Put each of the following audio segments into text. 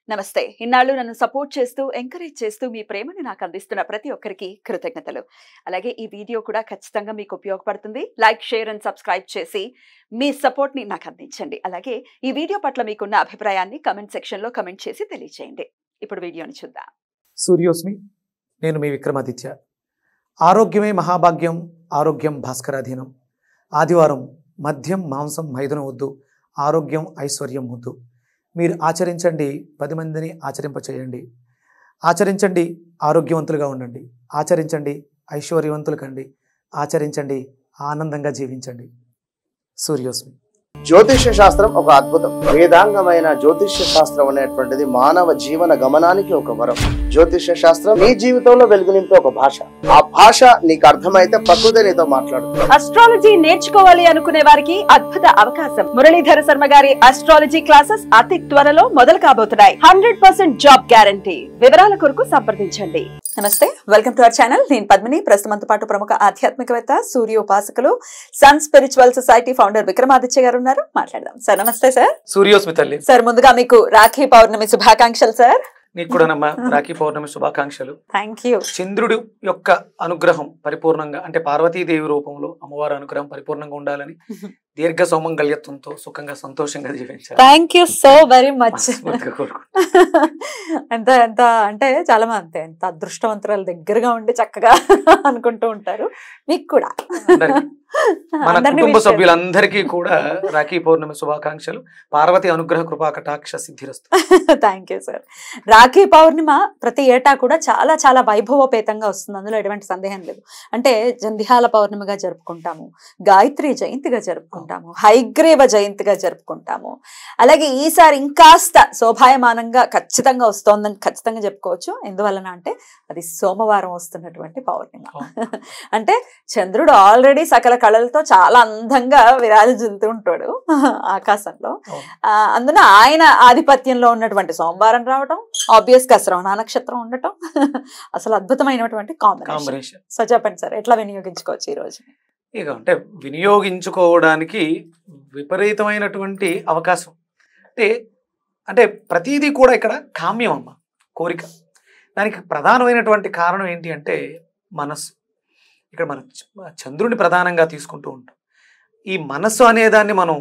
నమస్తే. ఇన్నాళ్ళు నన్ను సపోర్ట్ చేస్తూ, ఎంకరేజ్ చేస్తూ మీ ప్రేమని నాకు అందిస్తున్న ప్రతి ఒక్కరికి కృతజ్ఞతలు. అలాగే ఈ వీడియో కూడా ఖచ్చితంగా మీకు ఉపయోగపడుతుంది. లైక్, షేర్ అండ్ సబ్స్క్రైబ్ చేసి మీ సపోర్ట్‌ని నాకు అందించండి. అలాగే ఈ వీడియో పట్ల మీకున్న అభిప్రాయాన్ని కామెంట్ సెక్షన్‌లో కామెంట్ చేసి తెలియజేయండి. ఇప్పుడు వీడియోని చూద్దాం. సూర్యోస్మి, నేను మీ విక్రమాదిత్య. ఆరోగ్యమే మహాభాగ్యం, ఆరోగ్యం భాస్కరాధీనం. ఆదివారం మద్యం, మాంసం, మైదనం వద్దు, ఆరోగ్యం, ఐశ్వర్యం వద్దు. మీరు ఆచరించండి, 10 మందిని ఆచరింపచేయండి. ఆచరించండి, ఆరోగ్యవంతులుగా ఉండండి. ఆచరించండి, ఐశ్వర్యవంతులు కండి. ఆచరించండి, ఆనందంగా జీవించండి. సూర్యోస్మి. జ్యోతిష్య శాస్త్రం ఒక అద్భుతం. వేదాంగమైన జ్యోతిష్య శాస్త్రం అనేటువంటిది మానవ జీవన గమనానికి ఒక వరం. జ్యోతిష్య శాస్త్రం నీ జీవితంలో వెలుగునింపే ఒక భాష. ఆ భాష నీకు అర్థమైతే ప్రకృతి నీతో మాట్లాడుతుంది. అస్ట్రాలజీ నేర్చుకోవాలి అనుకునే వారికి అద్భుత అవకాశం. మురళీధర శర్మ గారి అస్ట్రాలజీ క్లాసెస్ అతి త్వరలో మొదలు కాబోతున్నాయి. 100% జాబ్ గ్యారంటీ. వివరాల కొరకు సంప్రదించండి. నమస్తే, వెల్కమ్ టు అవర్ ఛానల్. నేను పద్మిని. ప్రస్తుతంతో పాటు ప్రముఖ ఆధ్యాత్మికవేత్త, సూర్య ఉపాసకులు, sun spiritual society founder Vikramaditya garu ఉన్నారు. మాట్లాడదాం సార్. నమస్తే సార్. సూర్యోస్మి తల్లి. సార్, ముందుగా మీకు రాఖీ పౌర్ణమి శుభాకాంక్షలు సార్. నీకు కూడా నమ్మ రాఖీ పౌర్ణమి శుభాకాంక్షలు. Thank you. చంద్రుడు యొక్క అనుగ్రహం పరిపూర్ణంగా, అంటే పార్వతీదేవి రూపంలో అమ్మవారి అనుగ్రహం పరిపూర్ణంగా ఉండాలని, దీర్ఘ సౌమంగళ్యత్వంతో సుఖంగా సంతోషంగా జీవించాలి. Thank you so very much. ఎంత ఎంత అంటే చాలా మంది ఎంత అదృష్టవంతురాలు దగ్గరగా ఉండి చక్కగా అనుకుంటూ ఉంటారు. మీకు కూడా, మన కుటుంబ సభ్యులందరికీ కూడా రాఖీ పౌర్ణమి శుభాకాంక్షలు. పార్వతి అనుగ్రహ కృపా కటాక్ష సిద్ధిరస్తు. Thank you sir. Rakhi Purnima ప్రతి ఏటా కూడా చాలా చాలా వైభవోపేతంగా వస్తుంది. అందులో ఎటువంటి సందేహం లేదు. అంటే జంధ్యాల పౌర్ణమిగా జరుపుకుంటాము, గాయత్రి జయంతిగా జరుపుకుంటాము, హైగ్రీవ జయంతిగా జరుపుకుంటాము. అలాగే ఈసారి ఇంకాస్త శోభాయమానంగా ఖచ్చితంగా వస్తోందని ఖచ్చితంగా చెప్పుకోవచ్చు. ఎందువలన అంటే అది సోమవారం వస్తున్నటువంటి పౌర్ణిమ. అంటే చంద్రుడు ఆల్రెడీ సకల కళలతో చాలా అందంగా విరాజిల్లుతూ ఉంటాడు ఆకాశంలో. అందున ఆయన ఆధిపత్యంలో ఉన్నటువంటి సోమవారం రావటం, ఆబ్వియస్ గా శ్రవణ నక్షత్రం ఉండటం అసలు అద్భుతమైనటువంటి కాంబినేషన్. సో చెప్పండి సార్, ఎట్లా వినియోగించుకోవచ్చు ఈ రోజు? ఇక అంటే వినియోగించుకోవడానికి విపరీతమైనటువంటి అవకాశం. అంటే ప్రతిదీ కూడా ఇక్కడ కామ్యం అమ్మ, కోరిక. దానికి ప్రధానమైనటువంటి కారణం ఏంటి అంటే మనస్సు. ఇక్కడ మనం చంద్రుని ప్రధానంగా తీసుకుంటూ ఉంటాం. ఈ మనస్సు అనేదాన్ని మనం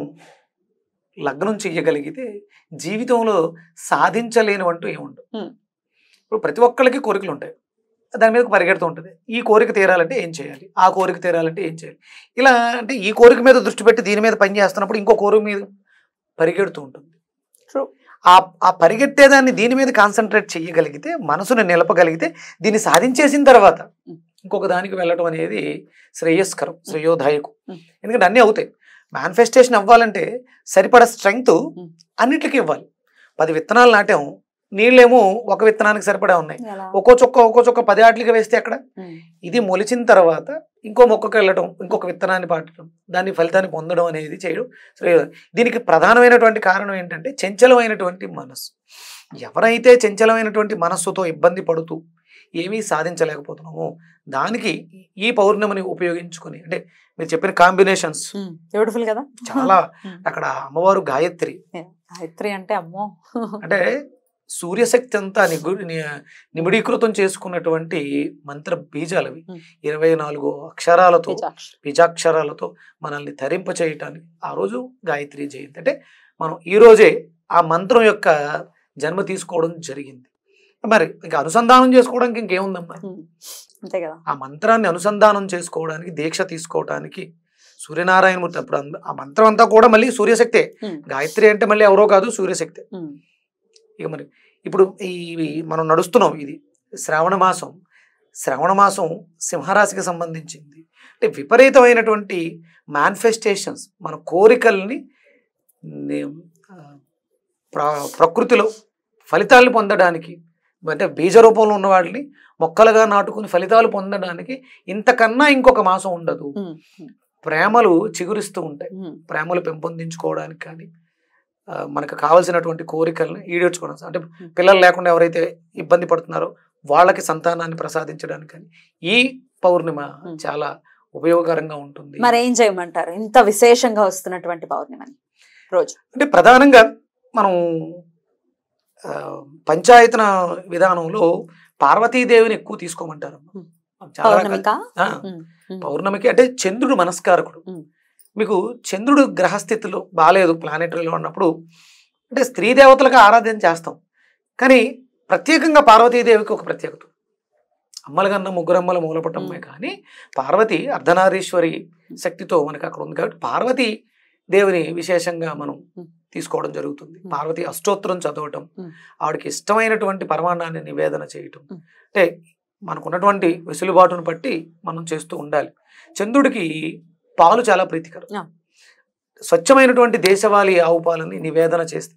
లగ్నం చెయ్యగలిగితే జీవితంలో సాధించలేనివంటూ ఏముండవు. ఇప్పుడు ప్రతి ఒక్కరికి కోరికలు ఉంటాయి, దాని మీద పరిగెడుతూ ఉంటుంది. ఈ కోరిక తీరాలంటే ఏం చేయాలి, ఆ కోరిక తీరాలంటే ఏం చేయాలి, ఇలా అంటే ఈ కోరిక మీద దృష్టి పెట్టి దీని మీద పని చేస్తున్నప్పుడు ఇంకో కోరిక మీద పరిగెడుతూ ఉంటుంది. ఆ పరిగెట్టేదాన్ని దీని మీద కాన్సన్ట్రేట్ చేయగలిగితే, మనసును నిలపగలిగితే, దీన్ని సాధించేసిన తర్వాత ఇంకొక దానికి వెళ్ళడం అనేది శ్రేయస్కరం, శ్రేయోదాయకం. ఎందుకంటే అన్నీ అవుతాయి. మేనిఫెస్టేషన్ అవ్వాలంటే సరిపడ స్ట్రెంగ్త్ అన్నిటికీ ఇవ్వాలి. 10 విత్తనాలు నాటాం, నీళ్ళేమో ఒక విత్తనానికి సరిపడా ఉన్నాయి. ఒక్కో చొక్క 10 ఆటలకి వేస్తే అక్కడ ఇది మొలిచిన తర్వాత ఇంకో మొక్కకు వెళ్ళడం, ఇంకొక విత్తనాన్ని పాటడం, దాని ఫలితాన్ని పొందడం అనేది చేయడం. దీనికి ప్రధానమైనటువంటి కారణం ఏంటంటే చంచలమైనటువంటి మనస్సు. ఎవరైతే చంచలమైనటువంటి మనస్సుతో ఇబ్బంది పడుతూ ఏమీ సాధించలేకపోతున్నామో దానికి ఈ పౌర్ణమిని ఉపయోగించుకొని, అంటే మీరు చెప్పిన కాంబినేషన్స్ బ్యూటిఫుల్ కదా చాలా. అక్కడ అమ్మవారు గాయత్రి. గాయత్రి అంటే అమ్మో, అంటే సూర్యశక్తి అంతా నిమిడీకృతం చేసుకున్నటువంటి మంత్ర బీజాలు అవి. 24 అక్షరాలతో, బీజాక్షరాలతో మనల్ని తరింప చేయటానికి ఆ రోజు గాయత్రి జయంతి. అంటే మనం ఈ రోజే ఆ మంత్రం యొక్క జన్మ తీసుకోవడం జరిగింది. మరి ఇంకా అనుసంధానం చేసుకోవడానికి ఇంకేముందమ్మా, అంతే కదా. ఆ మంత్రాన్ని అనుసంధానం చేసుకోవడానికి, దీక్ష తీసుకోవడానికి సూర్యనారాయణమూర్తి. అప్పుడు ఆ మంత్రం అంతా కూడా మళ్ళీ సూర్యశక్తే. గాయత్రి అంటే మళ్ళీ ఎవరో కాదు, సూర్యశక్తే. ఇక మరి ఇప్పుడు మనం నడుస్తున్నాం, ఇది శ్రావణ మాసం సింహరాశికి సంబంధించింది. అంటే విపరీతమైనటువంటి మేనిఫెస్టేషన్స్, మన కోరికల్ని ప్రకృతిలో ఫలితాలను పొందడానికి, అంటే బీజ రూపంలో ఉన్న వాటిని మొక్కలుగా నాటుకుని ఫలితాలు పొందడానికి ఇంతకన్నా ఇంకొక మాసం ఉండదు. ప్రేమలు చిగురిస్తూ ఉంటాయి. ప్రేమలు పెంపొందించుకోవడానికి కానీ, మనకు కావాల్సినటువంటి కోరికలను ఈడేర్చుకోవడం, అంటే పిల్లలు లేకుండా ఎవరైతే ఇబ్బంది పడుతున్నారో వాళ్ళకి సంతానాన్ని ప్రసాదించడానికి కానీ ఈ పౌర్ణిమ చాలా ఉపయోగకరంగా ఉంటుంది. మరి ఏం చేయమంటారు ఇంత విశేషంగా వస్తున్నటువంటి పౌర్ణిమని రోజు? అంటే ప్రధానంగా మనం పంచాయతన విధానంలో పార్వతీదేవిని ఎక్కువ తీసుకోమంటారు. చాలా పౌర్ణమికి అంటే చంద్రుడు మనస్కారకుడు. మీకు చంద్రుడు గ్రహస్థితిలో బాగాలేదు, ప్లానెటరీలో ఉన్నప్పుడు అంటే స్త్రీ దేవతలకు ఆరాధన చేస్తాం, కానీ ప్రత్యేకంగా పార్వతీదేవికి ఒక ప్రత్యేకత. అమ్మలగన్న ముగ్గురమ్మల మూలపటమ్మే కానీ పార్వతి అర్ధనారీశ్వరి శక్తితో మనకి అక్కడ ఉంది కాబట్టి పార్వతీ దేవుని విశేషంగా మనం తీసుకోవడం జరుగుతుంది. పార్వతి అష్టోత్తరం చదవటం, ఆవిడకి ఇష్టమైనటువంటి పరమాన్నాన్ని నివేదన చేయటం, అంటే మనకున్నటువంటి వెసులుబాటును బట్టి మనం చేస్తూ ఉండాలి. చంద్రుడికి పాలు చాలా ప్రీతికరం. స్వచ్ఛమైనటువంటి దేశవాళీ ఆవు పాలని నివేదన చేస్తే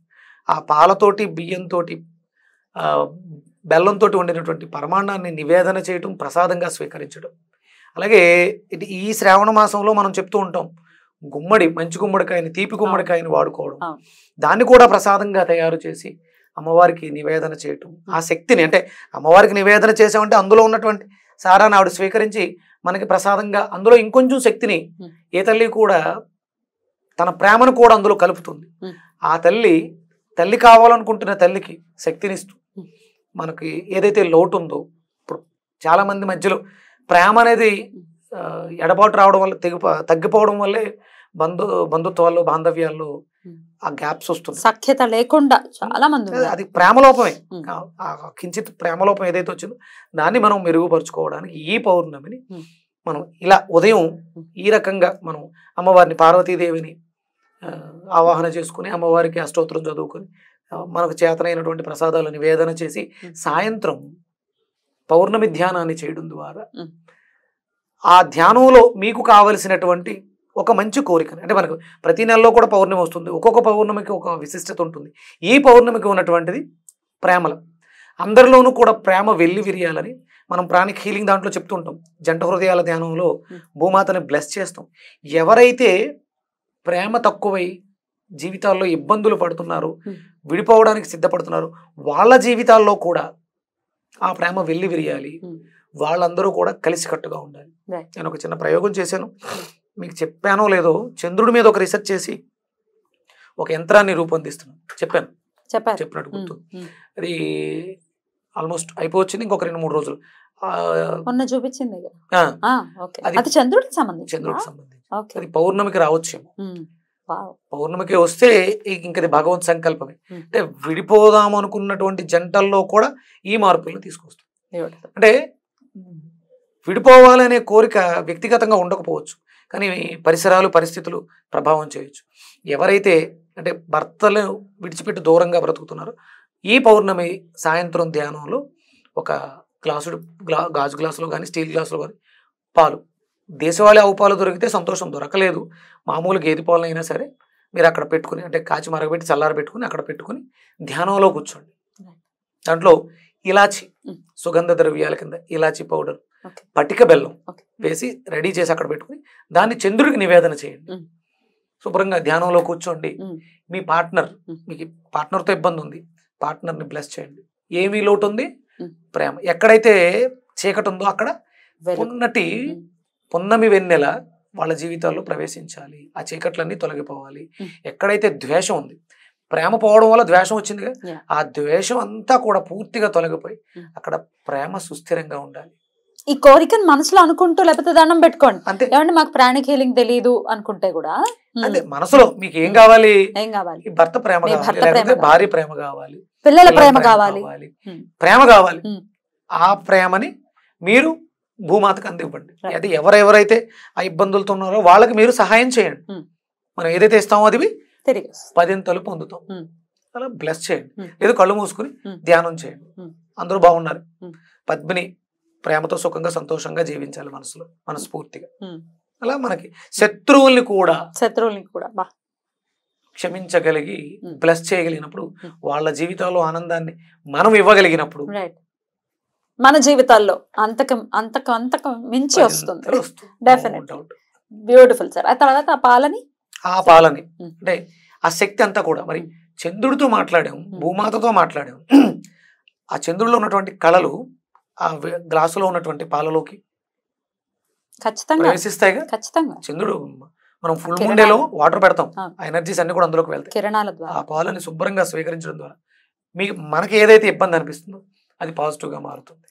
ఆ పాలతోటి బియ్యంతో బెల్లంతో వండినటువంటి పరమాన్నాన్ని నివేదన చేయటం, ప్రసాదంగా స్వీకరించడం. అలాగే ఈ శ్రావణ మాసంలో మనం చెప్తూ ఉంటాం, గుమ్మడి, మంచి గుమ్మడికాయని, తీపి గుమ్మడికాయని వాడుకోవడం, దాన్ని కూడా ప్రసాదంగా తయారు చేసి అమ్మవారికి నివేదన చేయటం. ఆ శక్తిని అంటే అమ్మవారికి నివేదన చేసామంటే అందులో ఉన్నటువంటి సారాన్ని ఆవిడ స్వీకరించి మనకి ప్రసాదంగా అందులో ఇంకొంచెం శక్తిని, ఏ తల్లి కూడా తన ప్రేమను కూడా అందులో కలుపుతుంది. ఆ తల్లి కావాలనుకుంటున్న తల్లికి శక్తినిస్తూ మనకి ఏదైతే లోటు ఉందో, ఇప్పుడు చాలా మంది మధ్యలో ప్రేమ అనేది ఎడబాటు రావడం వల్ల తగ్గిపోవడం వల్లే బంధుత్వాల్లో బాంధవ్యాల్లో ఆ గ్యాప్స్ వస్తుంది, సఖ్యత లేకుండా చాలా మంది. అది ప్రేమలోపమే. కించిత్ ప్రేమలోపం ఏదైతే వచ్చిందో దాన్ని మనం మెరుగుపరుచుకోవడానికి ఈ పౌర్ణమిని మనం ఇలా ఉదయం ఈ రకంగా మనం అమ్మవారిని, పార్వతీదేవిని ఆవాహన చేసుకుని అమ్మవారికి అష్టోత్తరం చదువుకొని మనకు చేతనైనటువంటి ప్రసాదాలు నివేదన చేసి సాయంత్రం పౌర్ణమి ధ్యానాన్ని చేయడం ద్వారా ఆ ధ్యానంలో మీకు కావలసినటువంటి ఒక మంచి కోరికని, అంటే మనకు ప్రతి నెలలో కూడా పౌర్ణమి వస్తుంది, ఒక్కొక్క పౌర్ణమికి ఒక విశిష్టత ఉంటుంది. ఈ పౌర్ణమికి ఉన్నటువంటిది ప్రేమల, అందరిలోనూ కూడా ప్రేమ వెల్లి విరియాలని మనం ప్రాణిక్ హీలింగ్ దాంట్లో చెప్తుంటాం. జంట హృదయాల ధ్యానంలో భూమాతని బ్లెస్ చేస్తాం. ఎవరైతే ప్రేమ తక్కువై జీవితాల్లో ఇబ్బందులు పడుతున్నారు, విడిపోవడానికి సిద్ధపడుతున్నారు, వాళ్ళ జీవితాల్లో కూడా ఆ ప్రేమ వెల్లి విరియాలి, వాళ్ళందరూ కూడా కలిసికట్టుగా ఉండాలి. నేను ఒక చిన్న ప్రయోగం చేశాను, మీకు చెప్పానో లేదో, చంద్రుడి మీద ఒక రీసెర్చ్ చేసి ఒక యంత్రాన్ని రూపొందిస్తున్నాను, చెప్పినట్టు గుర్తు. అది ఆల్మోస్ట్ అయిపోవచ్చింది, ఇంకొక 2-3 రోజులు చూపించింది. అది చంద్రుడికి సంబంధించి అది పౌర్ణమికి రావచ్చేమో. పౌర్ణమికి వస్తే ఇంకది భగవంత్ సంకల్పమే. అంటే విడిపోదాం అనుకున్నటువంటి జంటల్లో కూడా ఈ మార్పులను తీసుకొస్తుంది. అంటే విడిపోవాలనే కోరిక వ్యక్తిగతంగా ఉండకపోవచ్చు, కానీ పరిసరాలు, పరిస్థితులు ప్రభావం చేయొచ్చు. ఎవరైతే అంటే భర్తలు విడిచిపెట్టి దూరంగా బ్రతుకుతున్నారో ఈ పౌర్ణమి సాయంత్రం ధ్యానంలో ఒక గాజు గ్లాసులో కానీ స్టీల్ గ్లాసులో కానీ పాలు, దేశవాళీ ఆవు పాలు దొరికితే సంతోషం, దొరకలేదు మామూలు గేదె పాలు అయినా సరే మీరు అక్కడ పెట్టుకుని, అంటే కాచి మరగబెట్టి చల్లారబెట్టుకుని అక్కడ పెట్టుకుని ధ్యానంలో కూర్చోండి. దాంట్లో ఇలాచి, సుగంధ ద్రవ్యాల కింద ఇలాచి పౌడర్, పటిక బెల్లం వేసి రెడీ చేసి అక్కడ పెట్టుకుని దాన్ని చంద్రుడికి నివేదన చేయండి. శుభ్రంగా ధ్యానంలో కూర్చోండి. మీ మీకు పార్ట్నర్తో ఇబ్బంది ఉంది, పార్ట్నర్ని బ్లెస్ చేయండి. ఏమీ లోటు ఉంది? ప్రేమ. ఎక్కడైతే చీకటి ఉందో అక్కడ పున్నమి వెన్నెల వాళ్ళ జీవితాల్లో ప్రవేశించాలి, ఆ చీకట్లన్నీ తొలగిపోవాలి. ఎక్కడైతే ద్వేషం ఉంది, ప్రేమ పోవడం వల్ల ద్వేషం వచ్చింది, ఆ ద్వేషం అంతా కూడా పూర్తిగా తొలగిపోయి అక్కడ ప్రేమ సుస్థిరంగా ఉండాలి. ఈ కోరికను మనసులో అనుకుంటూ లేకపోతే దండం పెట్టుకోండి అంతే. ఏమంటే మాకు ప్రాణిక్ హీలింగ్ తెలియదు అనుకుంటే కూడా అంటే మనసులో మీకు ఏం కావాలి? భర్త ప్రేమ కావాలి, భార్య ప్రేమ కావాలి, పిల్లల ప్రేమ కావాలి, ప్రేమ కావాలి. ఆ ప్రేమని మీరు భూమాతకు అందివ్వండి. అది ఎవరెవరైతే ఆ ఇబ్బందులతో ఉన్నారో వాళ్ళకి మీరు సహాయం చేయండి. మనం ఏదైతే ఇస్తామో అది 10 పొందుతాం. అలా బ్లెస్ చేయండి. ఏదో కళ్ళు మూసుకుని ధ్యానం చేయండి. అందరూ బాగున్నారు, పద్మిని ప్రేమతో సుఖంగా సంతోషంగా జీవించాలి మనస్ఫూర్తిగా. అలా మనకి శత్రువుల్ని కూడా క్షమించగలిగి బ్లెస్ చేయగలిగినప్పుడు, వాళ్ళ జీవితాల్లో ఆనందాన్ని మనం ఇవ్వగలిగినప్పుడు మన జీవితాల్లో అంతకు మించి వస్తుంది. Definitely beautiful sir. ఆ తర్వాత ఆ పాలని అంటే ఆ శక్తి అంతా కూడా మరి చంద్రుడితో మాట్లాడాము, భూమాతతో మాట్లాడాము. ఆ చంద్రుడిలో ఉన్నటువంటి కళలు ఆ గ్లాసులో ఉన్నటువంటి పాలలోకి ప్రవేశిస్తాయిగా. చంద్రుడు మనం ఫుల్ ముండేలో వాటర్ పెడతాం, ఆ ఎనర్జీస్ అన్ని కూడా అందులోకి వెళ్తాయి. కిరణాల ద్వారా ఆ పాలని శుభ్రంగా స్వీకరించడం ద్వారా మీకు మనకి ఏదైతే ఇబ్బంది అనిపిస్తుందో అది పాజిటివ్ గా మారుతుంది.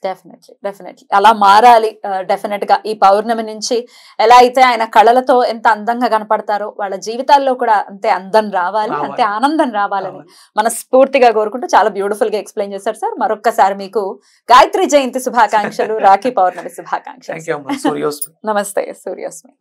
డెఫినెట్లీ అలా మారాలి. డెఫినెట్ గా ఈ పౌర్ణమి నుంచి ఎలా అయితే ఆయన కళలతో ఎంత అందంగా కనపడతారో వాళ్ళ జీవితాల్లో కూడా అంతే అందం రావాలి, అంతే ఆనందం రావాలని మనస్ఫూర్తిగా కోరుకుంటూ చాలా బ్యూటిఫుల్ గా ఎక్స్ప్లెయిన్ చేశారు సార్. మరొక్కసారి మీకు గాయత్రి జయంతి శుభాకాంక్షలు, రాఖీ పౌర్ణమి శుభాకాంక్షలు. నమస్తే. నమస్తే. సూర్యోస్మి.